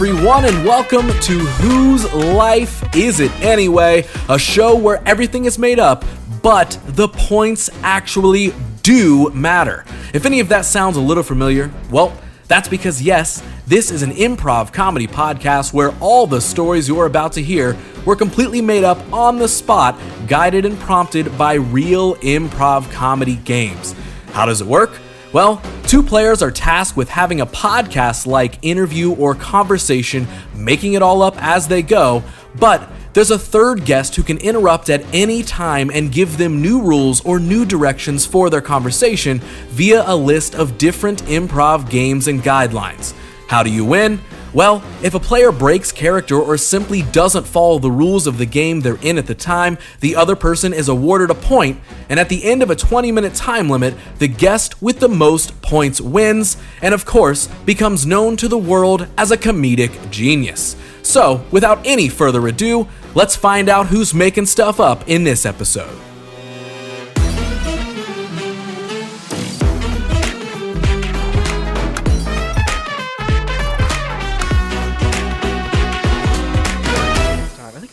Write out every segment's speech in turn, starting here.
everyone, and welcome to Whose Life Is It Anyway? A show where everything is made up, but the points actually do matter. If any of that sounds a little familiar, well, that's because yes, this is an improv comedy podcast where all the stories you're about to hear were completely made up on the spot, guided and prompted by real improv comedy games. How does it work? Well, two players are tasked with having a podcast-like interview or conversation, making it all up as they go, but there's a third guest who can interrupt at any time and give them new rules or new directions for their conversation via a list of different improv games and guidelines. How do you win? Well, if a player breaks character or simply doesn't follow the rules of the game they're in at the time, the other person is awarded a point, and at the end of a 20-minute time limit, the guest with the most points wins, and of course, becomes known to the world as a comedic genius. So, without any further ado, let's find out who's making stuff up in this episode.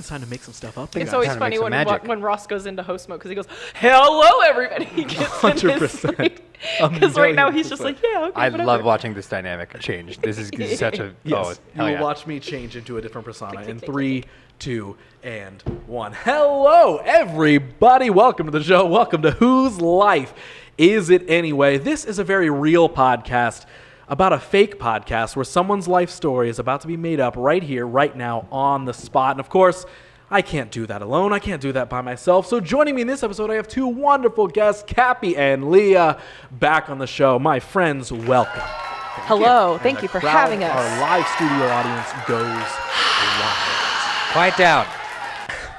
Time to make some stuff up. It's always funny when Ross goes into host mode because he goes, "Hello, everybody." He gets 100%. Because right now he's just like, "Yeah, okay, I whatever." love watching this dynamic change. This is such a Yes, you will watch me change into a different persona in 3, 2, and 1. Hello, everybody. Welcome to the show. Welcome to Whose Life Is It Anyway? This is a very real podcast about a fake podcast where someone's life story is about to be made up right here, right now, on the spot. And of course, I can't do that alone. I can't do that by myself. So joining me in this episode, I have two wonderful guests, Cappy and Leah, back on the show. My friends, welcome. Hello. Thank you for having us. Our live studio audience goes wild. Quiet down.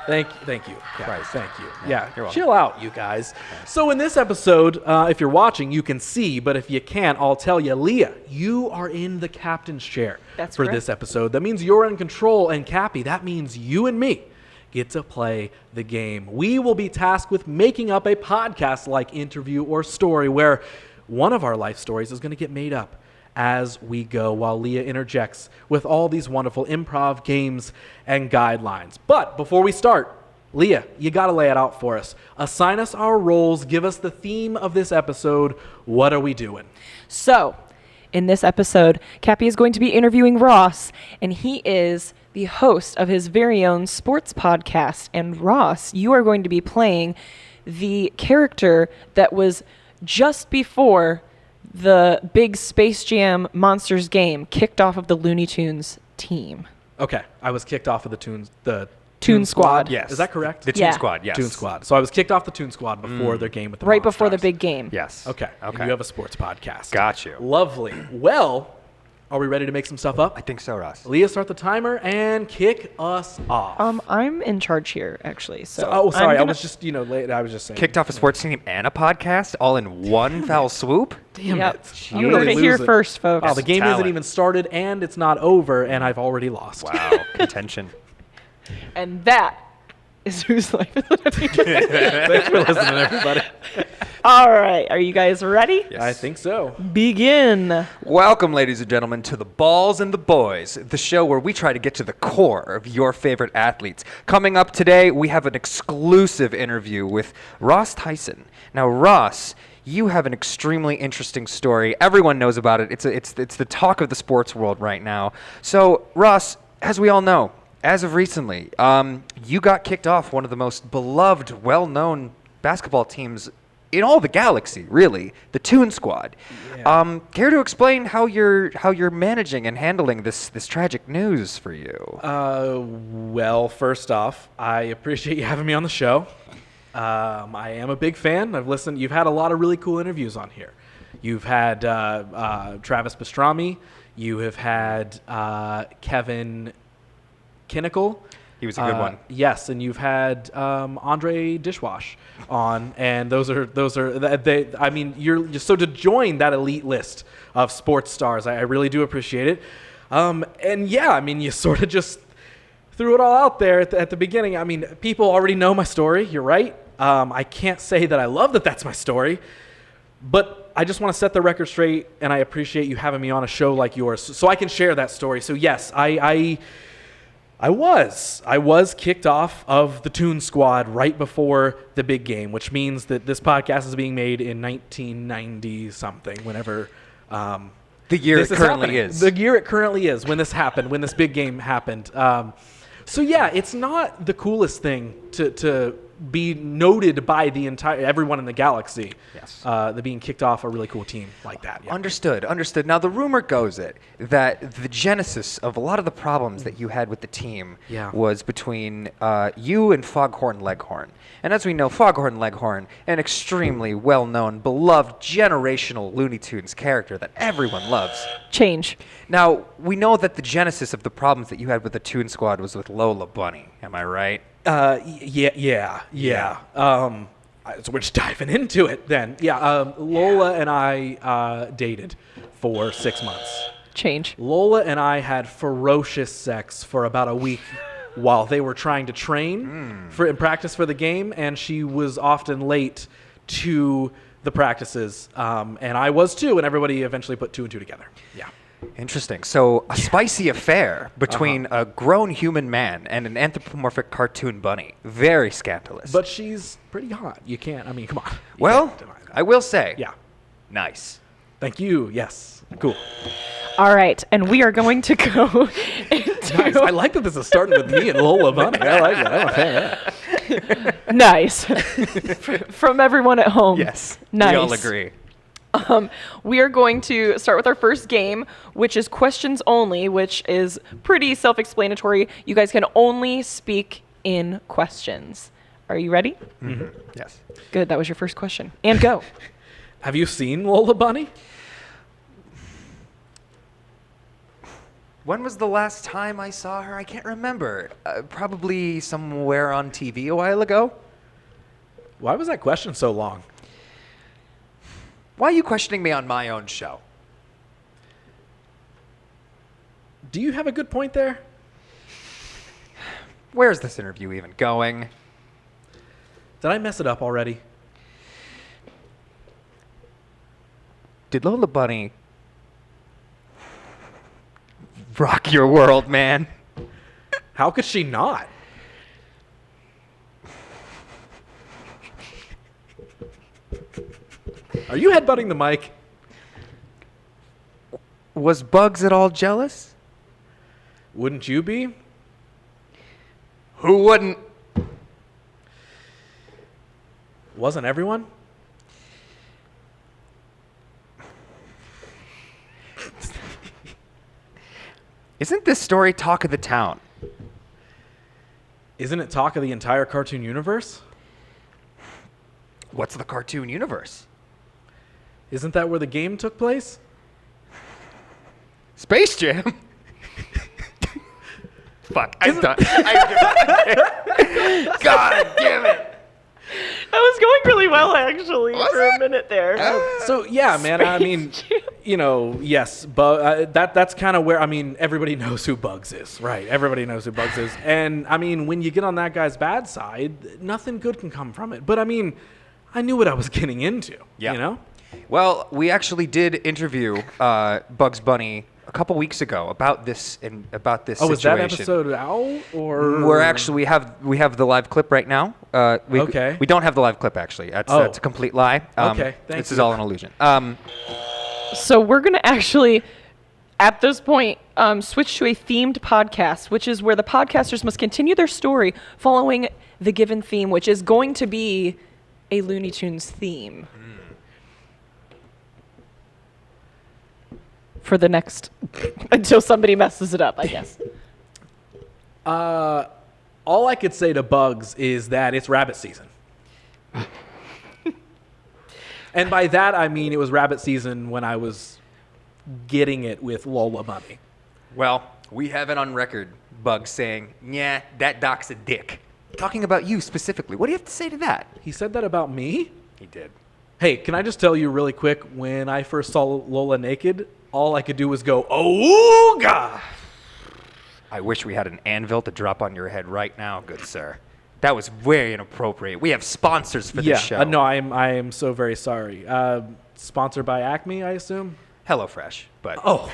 Thank you, guys. Thank you. Yeah, you're welcome. chill out, you guys. So in this episode, if you're watching, you can see, but if you can't, I'll tell you, Leah, you are in the captain's chair for this episode. That means you're in control, and Cappy, that means you and me get to play the game. We will be tasked with making up a podcast-like interview or story where one of our life stories is going to get made up as we go while Leah interjects with all these wonderful improv games and guidelines. But before we start, Leah, you got to lay it out for us. Assign us our roles. Give us the theme of this episode. What are we doing? So, in this episode, Cappy is going to be interviewing Ross, and he is the host of his very own sports podcast. And Ross, you are going to be playing the character that was just before the big Space Jam Monstars game kicked off of the Looney Tunes team. Okay, I was kicked off of the Toon Squad. Yes. Is that correct? The Toon Squad, yes. Toon Squad. So I was kicked off the Toon Squad before their game with the Right before the Monstars. big game. Yes. Okay. And you have a sports podcast. Got you. Lovely. Well, are we ready to make some stuff up? I think so, Ross. Leah, start the timer and kick us off. I'm in charge here, actually. So, sorry. I was just, late. I was just saying. Kicked off a sports team and a podcast all in one foul swoop? Damn it. You heard it here first, folks. Oh, the game hasn't even started and it's not over and I've already lost. Wow. Contention. And that is Whose Life Is It Anyway? Thanks for listening, everybody. All right. Are you guys ready? Yes. I think so. Begin. Welcome, ladies and gentlemen, to The Balls and the Boys, the show where we try to get to the core of your favorite athletes. Coming up today, we have an exclusive interview with Ross Tyson. Now, Ross, you have an extremely interesting story. Everyone knows about it. It's the talk of the sports world right now. So, Ross, as we all know, as of recently, you got kicked off one of the most beloved, well-known basketball teams in all the galaxy, really, the Toon Squad. Yeah. Care to explain how you're managing and handling this tragic news for you? Well, first off, I appreciate you having me on the show. I am a big fan. I've listened. You've had a lot of really cool interviews on here. You've had Travis Pastrami. You have had Kevin Kinnickle. He was a good one. Yes, and you've had Andre Dishwash on, and those are I mean, you're so to join that elite list of sports stars, I really do appreciate it. And yeah, I mean, you sort of just threw it all out there at the beginning. I mean, people already know my story. You're right. I can't say that I love that that's my story, but I just want to set the record straight, and I appreciate you having me on a show like yours so I can share that story. So yes, I was kicked off of the Toon Squad right before the big game, which means that this podcast is being made in 1990 something, whenever The year it currently is. The year it currently is when this happened, when this big game happened. So yeah, it's not the coolest thing to be noted by everyone in the galaxy. Yes. The being kicked off a really cool team like that. Yeah. Understood. Now, the rumor goes that the genesis of a lot of the problems that you had with the team was between you and Foghorn Leghorn. And as we know, Foghorn Leghorn, an extremely well-known, beloved, generational Looney Tunes character that everyone loves. Change. Now, we know that the genesis of the problems that you had with the Toon Squad was with Lola Bunny. Am I right? Yeah. So we're just diving into it then. Yeah, Lola and I dated for 6 months. Change. Lola and I had ferocious sex for about a week while they were trying to train in practice for the game, and she was often late to the practices, and I was too, and everybody eventually put 2 and 2 together. Yeah. Interesting. So a spicy affair between a grown human man and an anthropomorphic cartoon bunny. Very scandalous. But she's pretty hot. You can't, I mean, come on. You Well, can't deny that. I will say. Yeah. Nice. Thank you. Yes. Cool. All right, and we are going to go into... Nice. I like that this is starting with me and Lola Bunny. I like it. I'm a fan of that. Nice. From everyone at home. Yes. Nice. We all agree. We are going to start with our first game, which is questions only, which is pretty self-explanatory. You guys can only speak in questions. Are you ready? Mm-hmm. Yes. Good, that was your first question. And go. Have you seen Lola Bunny? When was the last time I saw her? I can't remember. Probably somewhere on TV a while ago. Why was that question so long? Why are you questioning me on my own show? Do you have a good point there? Where's this interview even going? Did I mess it up already? Did Lola Bunny rock your world, man? How could she not? Are you headbutting the mic? Was Bugs at all jealous? Wouldn't you be? Who wouldn't? Wasn't everyone? Isn't this story talk of the town? Isn't it talk of the entire cartoon universe? What's the cartoon universe? Isn't that where the game took place? Space Jam? Fuck, I'm done. God damn it. That was going really well, actually, for a minute there. So yeah, man. I mean, you know, yes, but that's kind of where everybody knows who Bugs is, right? Everybody knows who Bugs is, and I mean, when you get on that guy's bad side, nothing good can come from it. But I mean, I knew what I was getting into. Yeah. You know. Well, we actually did interview Bugs Bunny a couple weeks ago about this situation. Oh, is that episode out or? We have the live clip right now. Okay. We don't have the live clip actually. That's a complete lie. Okay. This is all an illusion. So we're going to actually, at this point, switch to a themed podcast, which is where the podcasters must continue their story following the given theme, which is going to be a Looney Tunes theme. For the next, until somebody messes it up, I guess. All I could say to Bugs is that it's rabbit season. And by that, I mean it was rabbit season when I was getting it with Lola Bunny. Well, we have it on record, Bugs saying, "Yeah, that doc's a dick." Talking about you specifically. What do you have to say to that? He said that about me? He did. Hey, can I just tell you really quick, when I first saw Lola naked, all I could do was go, "Oh, God." I wish we had an anvil to drop on your head right now, good sir. That was very inappropriate. We have sponsors for this show. No, I am so very sorry. Sponsored by Acme, I assume? HelloFresh, but Oh,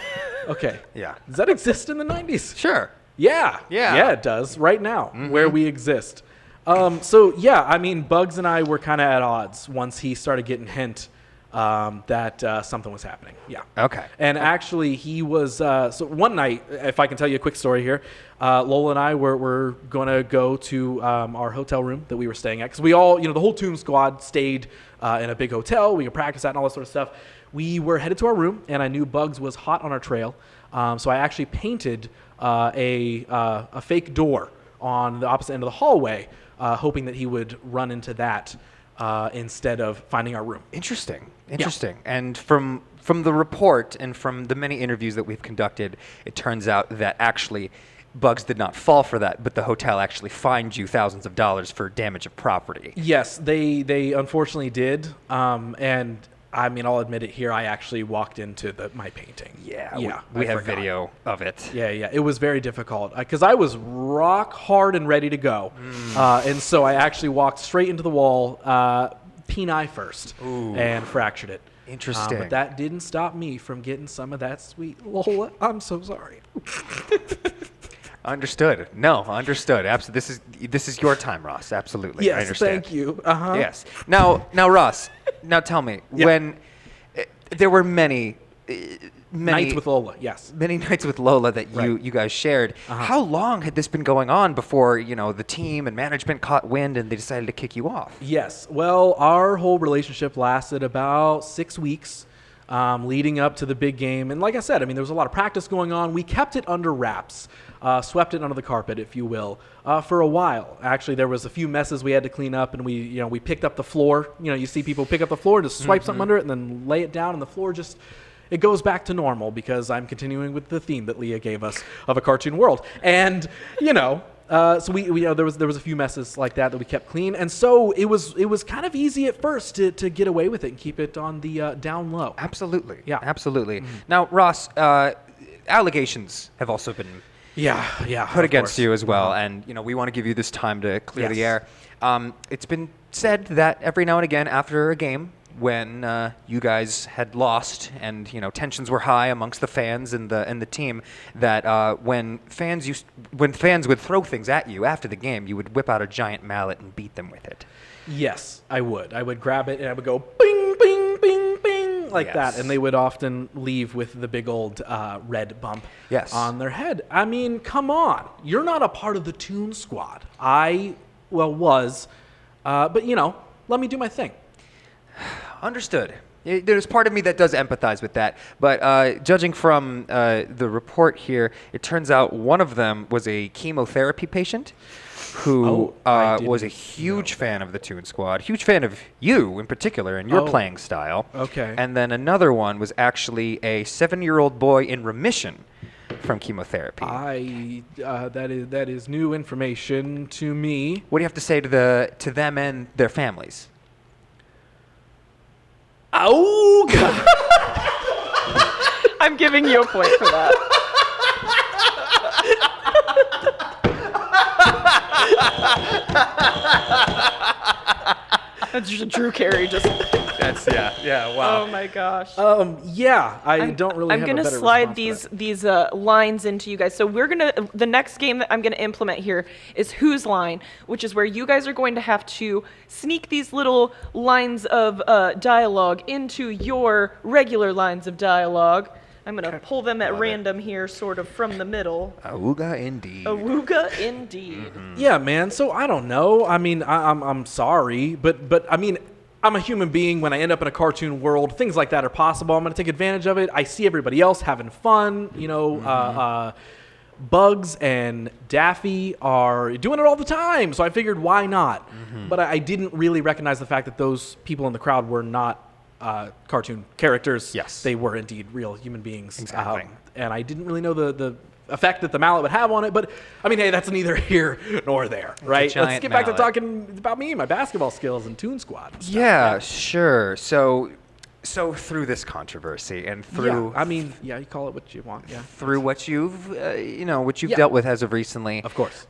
okay. yeah. Does that exist in the 90s? Sure. Yeah. Yeah. Yeah, it does right now where we exist. So, yeah, I mean, Bugs and I were kind of at odds once he started getting hint that something was happening. Yeah. Okay. And actually, he was, so one night, if I can tell you a quick story here, Lola and I were going to go to our hotel room that we were staying at. Because we all, the whole Toon Squad stayed in a big hotel. We could practice at and all that sort of stuff. We were headed to our room, and I knew Bugs was hot on our trail. So I actually painted a fake door on the opposite end of the hallway, hoping that he would run into that instead of finding our room. Interesting. And from the report and from the many interviews that we've conducted, it turns out that actually Bugs did not fall for that, but the hotel actually fined you thousands of dollars for damage of property. Yes, they unfortunately did. And I mean, I'll admit it here. I actually walked into my painting. Yeah, we have video of it. Yeah. It was very difficult because I was rock hard and ready to go. And so I actually walked straight into the wall, peni first, and fractured it. Interesting. But that didn't stop me from getting some of that sweet Lola. I'm so sorry. Understood. No, understood. Absolutely. This is your time, Ross. Absolutely. Yes, I understand. thank you. Yes. Now, Ross. Now, tell me when there were many nights with Lola. Yes. Many nights with Lola that you guys shared. How long had this been going on before the team and management caught wind and they decided to kick you off? Yes. Well, our whole relationship lasted about 6 weeks. Leading up to the big game. And like I said, I mean, there was a lot of practice going on. We kept it under wraps, swept it under the carpet, if you will, for a while. Actually, there was a few messes we had to clean up, and we picked up the floor. You see people pick up the floor, just swipe something under it, and then lay it down, and the floor just, it goes back to normal because I'm continuing with the theme that Leah gave us of a cartoon world. And, so we there was a few messes like that we kept clean, and so it was kind of easy at first to get away with it and keep it on the down low. Absolutely. Yeah. Absolutely. Now, Ross, allegations have also been put against you as well, and we want to give you this time to clear the air. It's been said that every now and again after a game, when you guys had lost and tensions were high amongst the fans and the team, that when fans would throw things at you after the game, you would whip out a giant mallet and beat them with it. Yes, I would. I would grab it and I would go bing, bing, bing, bing, like that, and they would often leave with the big old red bump on their head. I mean, come on, you're not a part of the Toon Squad. I was, but let me do my thing. Understood. There's part of me that does empathize with that, but judging from the report here, it turns out one of them was a chemotherapy patient who was a huge fan of the Toon Squad, huge fan of you in particular and your playing style. Okay. And then another one was actually a 7-year-old boy in remission from chemotherapy. That is new information to me. What do you have to say to them and their families? Oh, God. I'm giving you a point for that. That's just Drew Carey. That's wow. Oh my gosh. I don't really. I'm gonna slide these lines into you guys. So the next game that I'm gonna implement here is Whose Line, which is where you guys are going to have to sneak these little lines of dialogue into your regular lines of dialogue. I'm gonna pull them at random here, sort of from the middle. Awooga indeed. Awooga indeed. Mm-hmm. Yeah, man. So I don't know. I mean, I'm sorry, but I mean, I'm a human being. When I end up in a cartoon world, things like that are possible. I'm going to take advantage of it. I see everybody else having fun. Bugs and Daffy are doing it all the time. So I figured, why not? But I didn't really recognize the fact that those people in the crowd were not cartoon characters. Yes. They were indeed real human beings. Exactly. And I didn't really know the effect that the mallet would have on it. But, I mean, hey, that's neither here nor there, right? Let's get back to talking about me, my basketball skills and Toon Squad and stuff. Yeah, sure. So through this controversy and through... Yeah, I mean, you call it what you want, yeah. Through what you've, dealt with as of recently. Of course.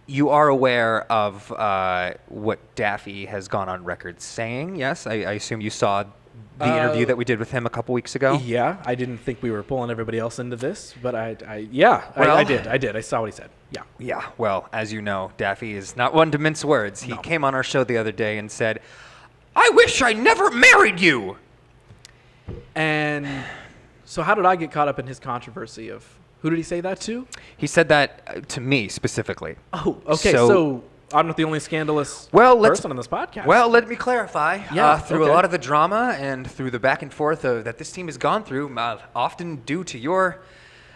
You are aware of what Daffy has gone on record saying, yes? I assume you saw The interview that we did with him a couple weeks ago? Yeah, I didn't think we were pulling everybody else into this, but I did. I saw what he said. Yeah. Yeah, well, as you know, Daffy is not one to mince words. He came on our show the other day and said, "I wish I never married you." And so how did I get caught up in his controversy of, who did he say that to? He said that to me specifically. Oh, okay, so I'm not the only scandalous person on this podcast. Well, let me clarify. Through okay. a lot of the drama and through the back and forth that this team has gone through, often due to your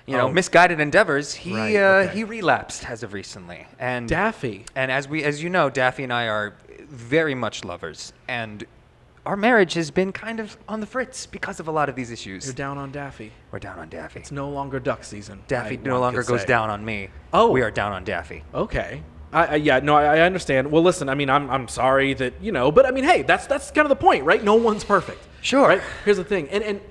misguided endeavors, he relapsed as of recently. And Daffy. And as you know, Daffy and I are very much lovers, and our marriage has been kind of on the fritz because of a lot of these issues. You're down on Daffy. We're down on Daffy. It's no longer duck season. Daffy no longer goes down on me. Oh. We are down on Daffy. Okay. I understand. Well, listen, I mean, I'm sorry that, but I mean, hey, that's kind of the point, right? No one's perfect. Sure. Right? Here's the thing. And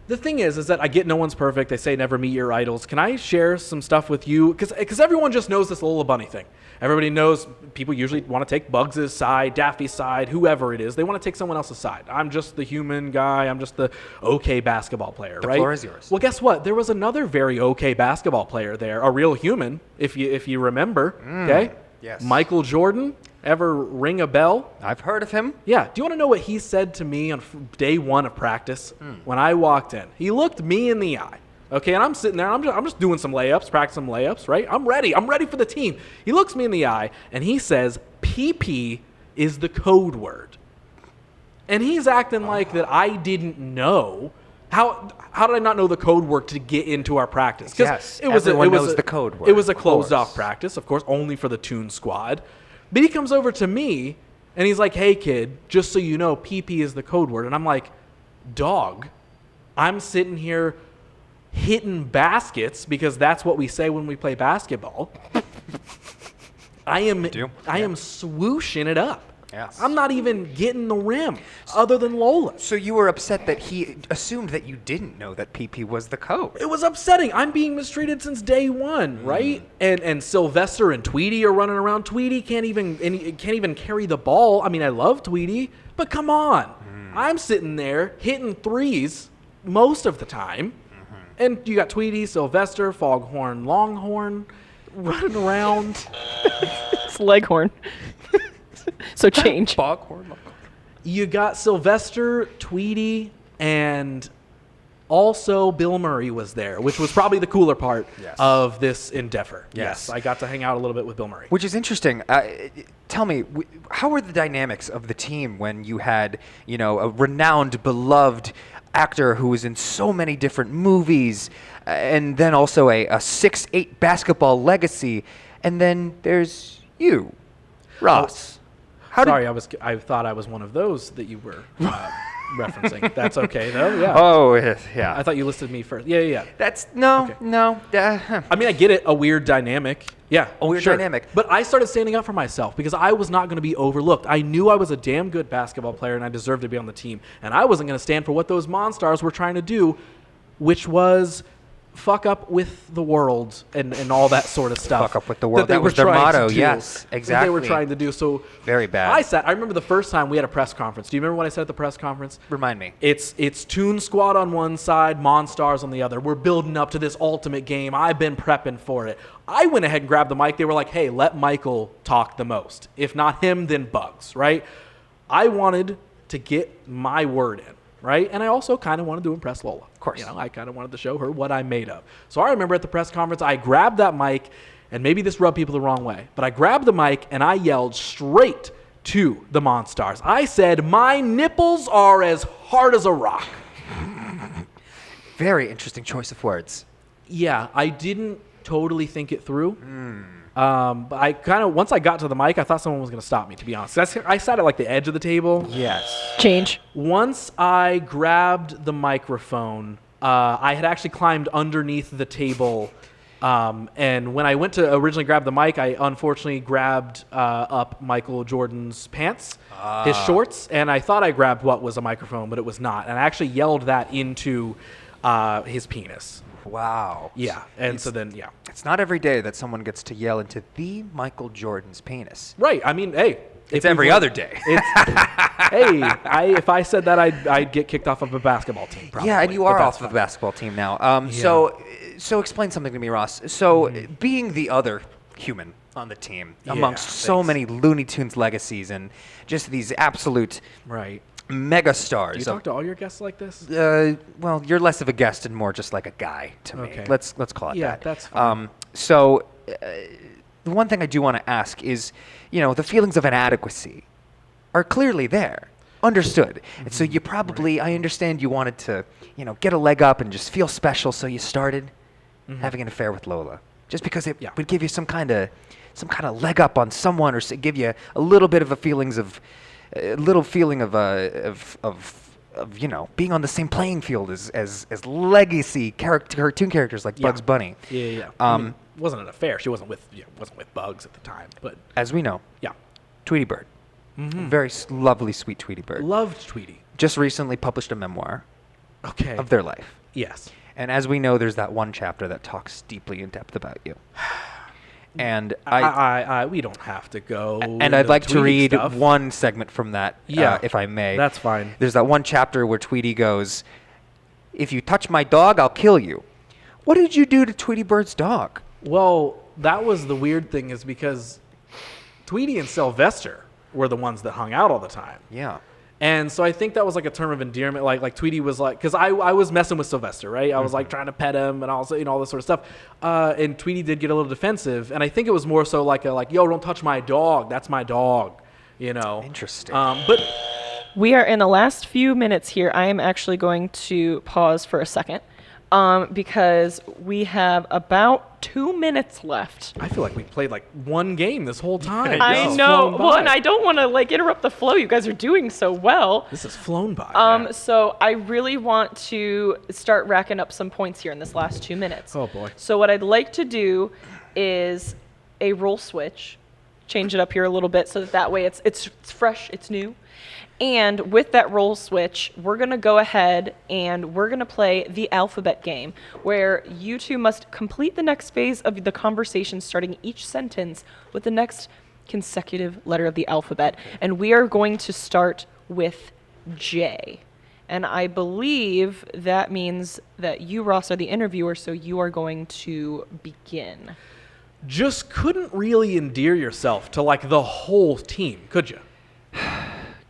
the thing is that I get no one's perfect. They say never meet your idols. Can I share some stuff with you? Because everyone just knows this Lola Bunny thing. Everybody knows people usually want to take Bugs' side, Daffy's side, whoever it is. They want to take someone else's side. I'm just the human guy. I'm just the okay basketball player, right? The floor is yours. Well, guess what? There was another very okay basketball player there, a real human, if you remember, okay? Yes. Michael Jordan. Ever ring a bell? I've heard of him. Yeah. Do you want to know what he said to me on day one of practice when I walked in? He looked me in the eye. Okay, and I'm sitting there, and I'm just doing some layups, practicing some layups, right? I'm ready for the team. He looks me in the eye, and he says, PP is the code word. And he's acting like that I didn't know. How did I not know the code word to get into our practice? Yes, everyone knows the code word. It was a closed-off practice, of course, only for the Toon Squad. But he comes over to me, and he's like, "Hey, kid, just so you know, PP is the code word." And I'm like, "Dog, I'm sitting here hitting baskets because that's what we say when we play basketball. I am swooshing it up. Yes. I'm not even getting the rim other than Lola." So you were upset that he assumed that you didn't know that PP was the code. It was upsetting. I'm being mistreated since day one, right? And Sylvester and Tweety are running around. Tweety can't even carry the ball. I mean, I love Tweety, but come on. I'm sitting there hitting threes most of the time. And you got Tweety, Sylvester, Foghorn, Longhorn running around. It's Leghorn. So change. Foghorn. You got Sylvester, Tweety, and also Bill Murray was there, which was probably the cooler part of this endeavor. Yes, I got to hang out a little bit with Bill Murray. Which is interesting. Tell me, how were the dynamics of the team when you had, a renowned, beloved actor who was in so many different movies, and then also a 6'8" basketball legacy, and then there's you, Ross. I thought I was one of those that you were referencing. That's okay though. Yeah. Oh yeah. I thought you listed me first. Yeah. That's no. I mean, I get it. A weird dynamic. Yeah, a weird dynamic. But I started standing up for myself because I was not going to be overlooked. I knew I was a damn good basketball player and I deserved to be on the team. And I wasn't going to stand for what those Monstars were trying to do, which was fuck up with the world and all that sort of stuff. Fuck up with the world. That was their motto. Yes, exactly. That they were trying to do. So very bad. I remember the first time we had a press conference. Do you remember what I said at the press conference? Remind me. It's Toon Squad on one side, Monstars on the other. We're building up to this ultimate game. I've been prepping for it. I went ahead and grabbed the mic. They were like, "Hey, let Michael talk the most. If not him, then Bugs." Right? I wanted to get my word in. Right? And I also kind of wanted to impress Lola. Of course. I kind of wanted to show her what I'm made of. So I remember at the press conference, I grabbed that mic, and maybe this rubbed people the wrong way, but I grabbed the mic and I yelled straight to the Monstars. I said, "My nipples are as hard as a rock." Very interesting choice of words. Yeah, I didn't totally think it through. But I kind of, once I got to the mic, I thought someone was going to stop me, to be honest. I sat at like the edge of the table. Yes. Change. Once I grabbed the microphone, I had actually climbed underneath the table. And when I went to originally grab the mic, I unfortunately grabbed up Michael Jordan's pants, his shorts, and I thought I grabbed what was a microphone, but it was not. And I actually yelled that into his penis. Wow. Yeah. And so then, yeah. It's not every day that someone gets to yell into the Michael Jordan's penis. Right. I mean, hey, It's every other day. If I said that, I'd get kicked off of a basketball team. Probably. Yeah, and you are off of a basketball team now. So explain something to me, Ross. So being the other human on the team amongst so many Looney Tunes legacies and just these absolute mega stars. Do you talk to all your guests like this? Well, you're less of a guest and more just like a guy to me. Let's call it that. Yeah, that's fine. The one thing I do want to ask is, the feelings of inadequacy are clearly there. Understood. And so you probably, I understand you wanted to, get a leg up and just feel special, so you started having an affair with Lola. Just because it would give you some kind of leg up on someone, or give you a little bit of a feeling of being on the same playing field as legacy cartoon characters like Bugs Bunny. Yeah. Wasn't an affair. She wasn't with Bugs at the time, but as we know, Tweety Bird, very lovely, sweet Tweety Bird. Loved Tweety. Just recently published a memoir. Of their life. Yes. And as we know, there's that one chapter that talks deeply in depth about you. And we don't have to go. And I'd like to read one segment from that, if I may. That's fine. There's that one chapter where Tweety goes, "If you touch my dog, I'll kill you." What did you do to Tweety Bird's dog? Well, that was the weird thing, is because Tweety and Sylvester were the ones that hung out all the time. Yeah. And so I think that was like a term of endearment. Like Tweety was like, because I was messing with Sylvester, right? I was like trying to pet him and also all this sort of stuff. And Tweety did get a little defensive, and I think it was more so like yo, don't touch my dog. That's my dog. Interesting. But We are in the last few minutes here. I am actually going to pause for a second because we have about 2 minutes left. I feel like we played like one game this whole time. I know. Well, and I don't want to interrupt the flow. You guys are doing so well. This has flown by. So I really want to start racking up some points here in this last 2 minutes. Oh boy. So what I'd like to do is a role switch, change it up here a little bit so that way it's fresh, it's new. And with that role switch, we're going to go ahead and we're going to play the alphabet game, where you two must complete the next phase of the conversation, starting each sentence with the next consecutive letter of the alphabet. And we are going to start with J. And I believe that means that you, Ross, are the interviewer, so you are going to begin. Just couldn't really endear yourself to the whole team, could you?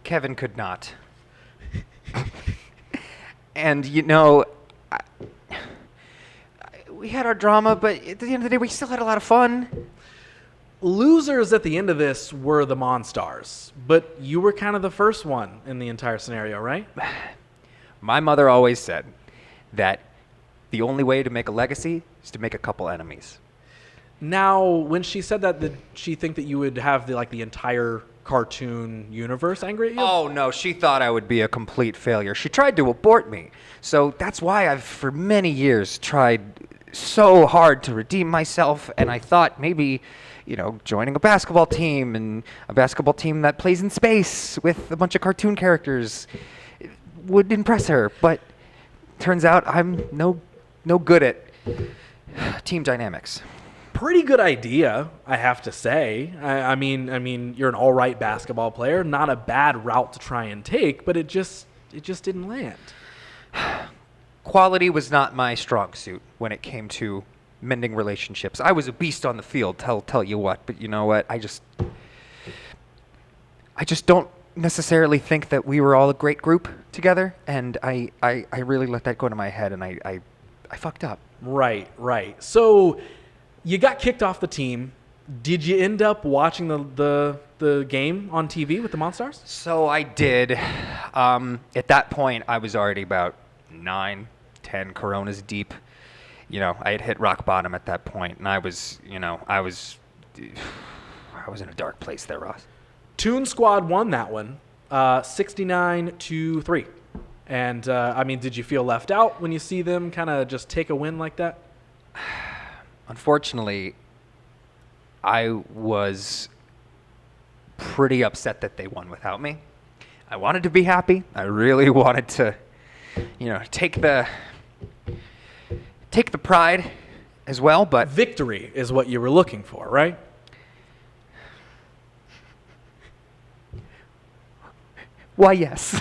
Kevin could not. And, we had our drama, but at the end of the day, we still had a lot of fun. Losers at the end of this were the Monstars, but you were kind of the first one in the entire scenario, right? My mother always said that the only way to make a legacy is to make a couple enemies. Now, when she said that, did she think that you would have the entire cartoon universe angry at you? Oh, no, she thought I would be a complete failure. She tried to abort me. So that's why I've, for many years, tried so hard to redeem myself, and I thought maybe, joining a basketball team, and a basketball team that plays in space with a bunch of cartoon characters would impress her. But turns out I'm no good at team dynamics. Pretty good idea, I have to say. I mean, you're an all right basketball player. Not a bad route to try and take, but it just didn't land. Quality was not my strong suit when it came to mending relationships. I was a beast on the field, tell you what. But you know what? I just don't necessarily think that we were all a great group together, and I really let that go to my head, and I fucked up. Right. So you got kicked off the team. Did you end up watching the game on TV with the Monstars? So I did. At that point, I was already about 9, 10 Coronas deep. I had hit rock bottom at that point, and I was in a dark place there, Ross. Toon Squad won that one, 69-3. And did you feel left out when you see them kind of just take a win like that? Unfortunately, I was pretty upset that they won without me. I wanted to be happy. I really wanted to, take the pride as well, but victory is what you were looking for, right? Why, yes.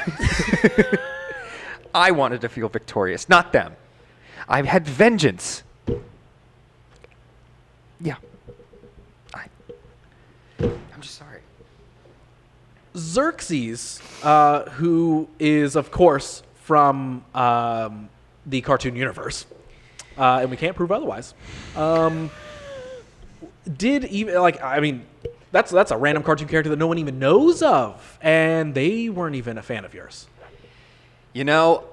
I wanted to feel victorious, not them. I had vengeance. Yeah. I'm just sorry. Xerxes, who is, of course, from the cartoon universe, and we can't prove otherwise, did even, like, I mean, that's a random cartoon character that no one even knows of, and they weren't even a fan of yours. You know,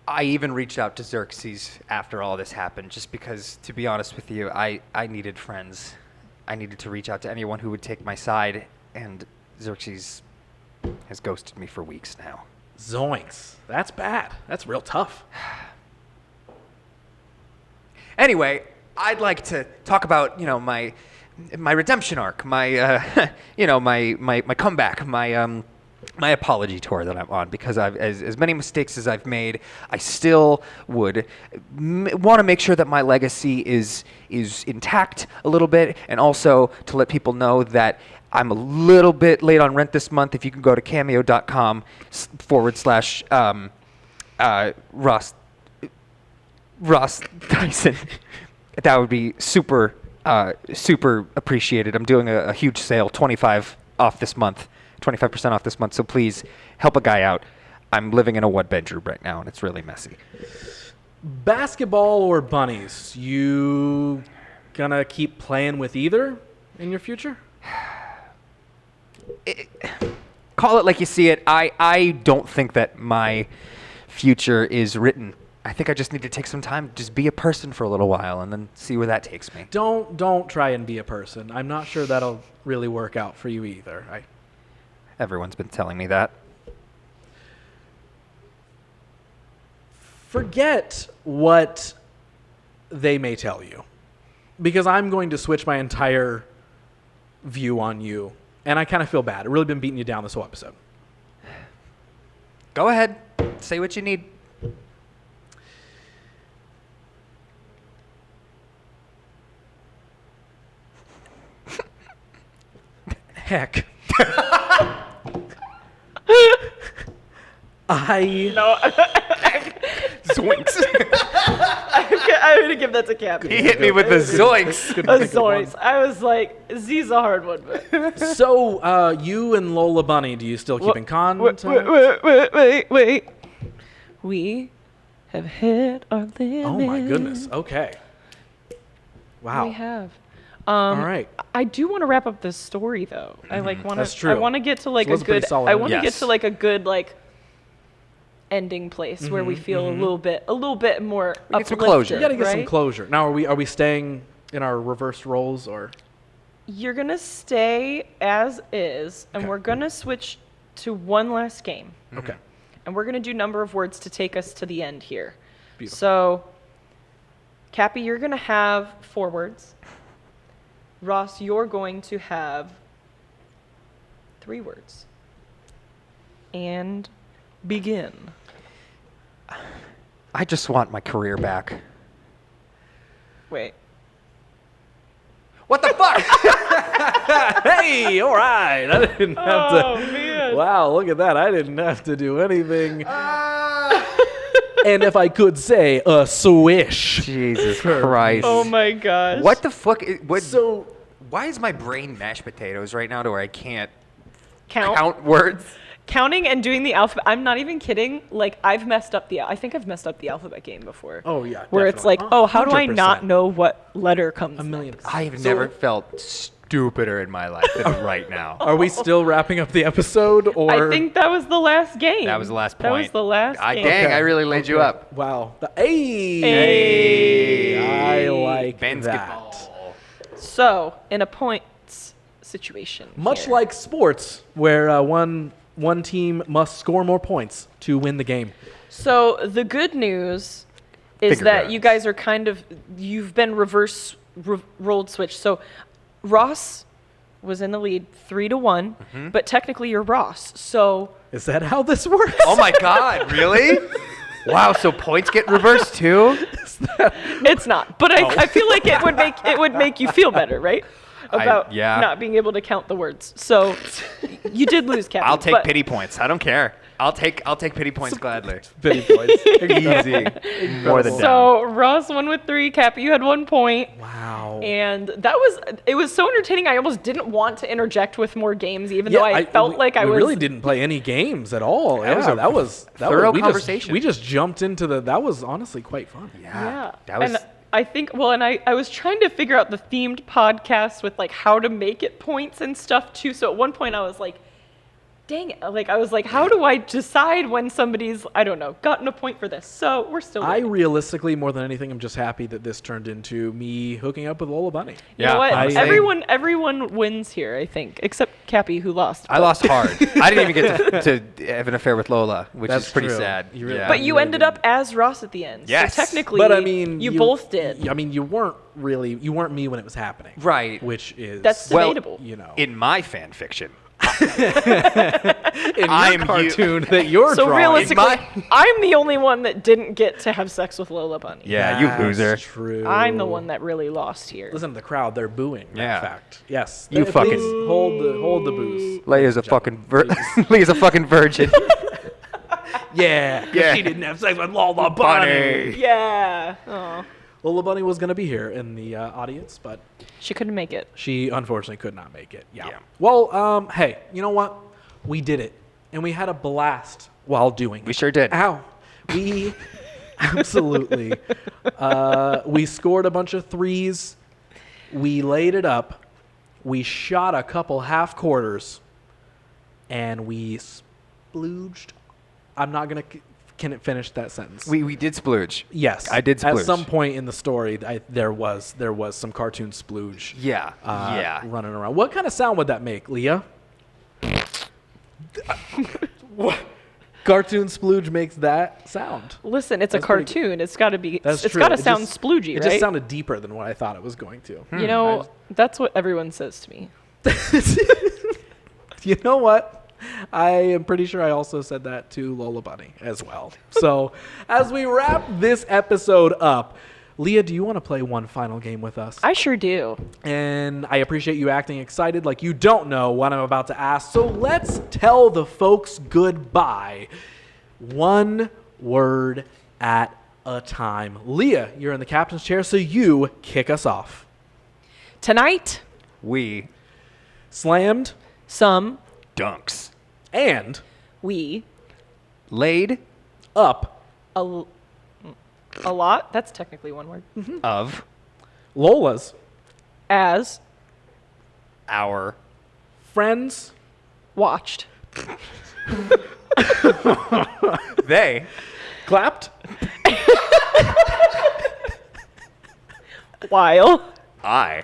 I even reached out to Xerxes after all this happened, just because, to be honest with you, I needed friends. I needed to reach out to anyone who would take my side, and Xerxes has ghosted me for weeks now. Zoinks. That's bad. That's real tough. Anyway, I'd like to talk about, my redemption arc, my my comeback, my apology tour that I'm on, because as many mistakes as I've made, I still would want to make sure that my legacy is intact a little bit, and also to let people know that I'm a little bit late on rent this month. If you can go to cameo.com /Ross Tyson, that would be super appreciated. I'm doing a huge sale, 25% off this month, so please help a guy out. I'm living in a one-bedroom right now, and it's really messy. Basketball or bunnies? You gonna keep playing with either in your future? Call it like you see it. I don't think that my future is written. I think I just need to take some time, just be a person for a little while, and then see where that takes me. Don't try and be a person. I'm not sure that'll really work out for you either. Everyone's been telling me that. Forget what they may tell you, because I'm going to switch my entire view on you, and I kind of feel bad. I've really been beating you down this whole episode. Go ahead. Say what you need. Heck. Zoinks. I'm going to give that to Cappy. He hit me with the zoinks. A zoinks. I was like, Z's a hard one. But. So, you and Lola Bunny, do you still keep in contact? Wait. We have hit our limit. Oh my goodness. Okay. Wow. We have. All right. I do want to wrap up this story though. I want to. That's true. I want to get to like So a it's a pretty good. solid I want to ending. get to like a good like ending place where we feel a little bit more We get some uplifted, closure. You gotta get some right? closure. Now, are we staying in our reversed roles, or? You're gonna stay as is, and Okay. we're gonna switch to one last game, Okay. and we're gonna do number of words to take us to the end here. Beautiful. So, Cappy, you're gonna have 4 words. Ross, you're going to have 3 words. And begin. I just want my career back. Wait. What the fuck? Hey, all right. I didn't have to. Oh, man. Wow, look at that. I didn't have to do anything. And if I could say, a swish. Jesus Christ. Oh my gosh. What the fuck? So, Why is my brain mashed potatoes right now to where I can't Count. count words? Counting and doing the alphabet. I'm not even kidding. Like, I think I've messed up the alphabet game before. oh yeah. Where it's definitely. like, oh, how do I 100%. not know what letter comes A million. next? I've So- never felt stupider in my life than right now. Are we still wrapping up the episode, or? I think that was the last game. That was the last That was point. the last game. Dang, I really laid you up. Wow. Hey. I like Ben's that. ball. So, in a points situation. Much here. like sports, where one team must score more points to win the game. So, the good news is Figured it that out. you guys are you've been rolled switch. So, Ross was in the lead 3-1, but technically you're Ross. So, Is that how this works? Oh my God, really? Wow, so points get reversed too? it's not. But I feel like it would make you feel better, right? about yeah. not being able to count the words. So you did lose, Cappy. I'll take but pity points. I don't care. I'll take pity points gladly. Pity points. Easy. More than down. So Ross won with 3. Cappy, you had 1 point. Wow. And it was so entertaining. I almost didn't want to interject with more games, even though I felt like I was. We really didn't play any games at all. That was a that thorough was conversation. We just jumped into that was honestly quite fun. Yeah. That was. And I think, I was trying to figure out the themed podcast with like how to make it points and stuff too. So at one point I was like, dang it. Like, I was like, how do I decide when somebody's, I don't know, gotten a point for this? So we're still I waiting. realistically, more than anything, I'm just happy that this turned into me hooking up with Lola Bunny. You know what? honestly. Everyone wins here, I think, except Cappy, who lost. I lost hard. I didn't even get to have an affair with Lola, which That's is pretty true. sad. You really- Yeah. But you really ended up as Ross at the end. Yes. So technically, But I mean, you both did. I mean, you weren't me when it was happening. Right. Which is That's Well, debatable. you know, in my fan fiction. in your I'm cartoon that you're So drawing. realistically, I'm the only one that didn't get to have sex with Lola Bunny. Yeah, you That's loser. True. I'm the one that really lost here. Listen to the crowd; they're booing. Yeah. That fact. Yes. You Please fucking- hold the booze. Leia's a fucking Leia's a fucking virgin. Yeah. 'Cause Yeah. She didn't have sex with Lola Bunny. Yeah. Oh, Lola Bunny was gonna be here in the audience, but she couldn't make it. she unfortunately could not make it. Yeah. Yeah. Well, hey, you know what? We did it, and we had a blast while doing it. We sure did. Ow. We absolutely. We scored a bunch of threes. We laid it up. We shot a couple half quarters, and we splooged. I'm not gonna. Can it finish that sentence? We did splooge. Yes, I did splooge. At some point in the story, there was some cartoon splooge. Yeah. Yeah. Running around. What kind of sound would that make, Leah? What? Cartoon splooge makes that sound. Listen, it's a That's pretty cartoon. It's got to be. That's It's true. got to It sound just- sploogey, It right? just sounded deeper than what I thought it was going to. You know, that's what everyone says to me. You know what? I am pretty sure I also said that to Lola Bunny as well. So, as we wrap this episode up, Leah, do you want to play one final game with us? I sure do. And I appreciate you acting excited like you don't know what I'm about to ask. So let's tell the folks goodbye. One word at a time. Leah, you're in the captain's chair, so you kick us off. Tonight, We Slammed some, dunks. and we, Laid up a lot. That's technically one word. of Lola's As our friends watched. they clapped While I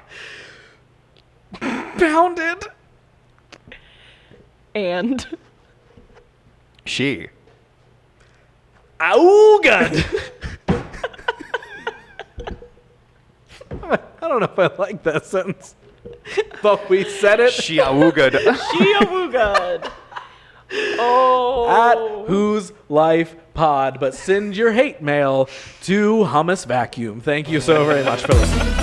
pounded and she Augen. I don't know if I like that sentence, but we said it she good. Chiawugad. Oh. at Who's Life Pod. But send your hate mail to Hummus Vacuum. Thank you so very much for listening.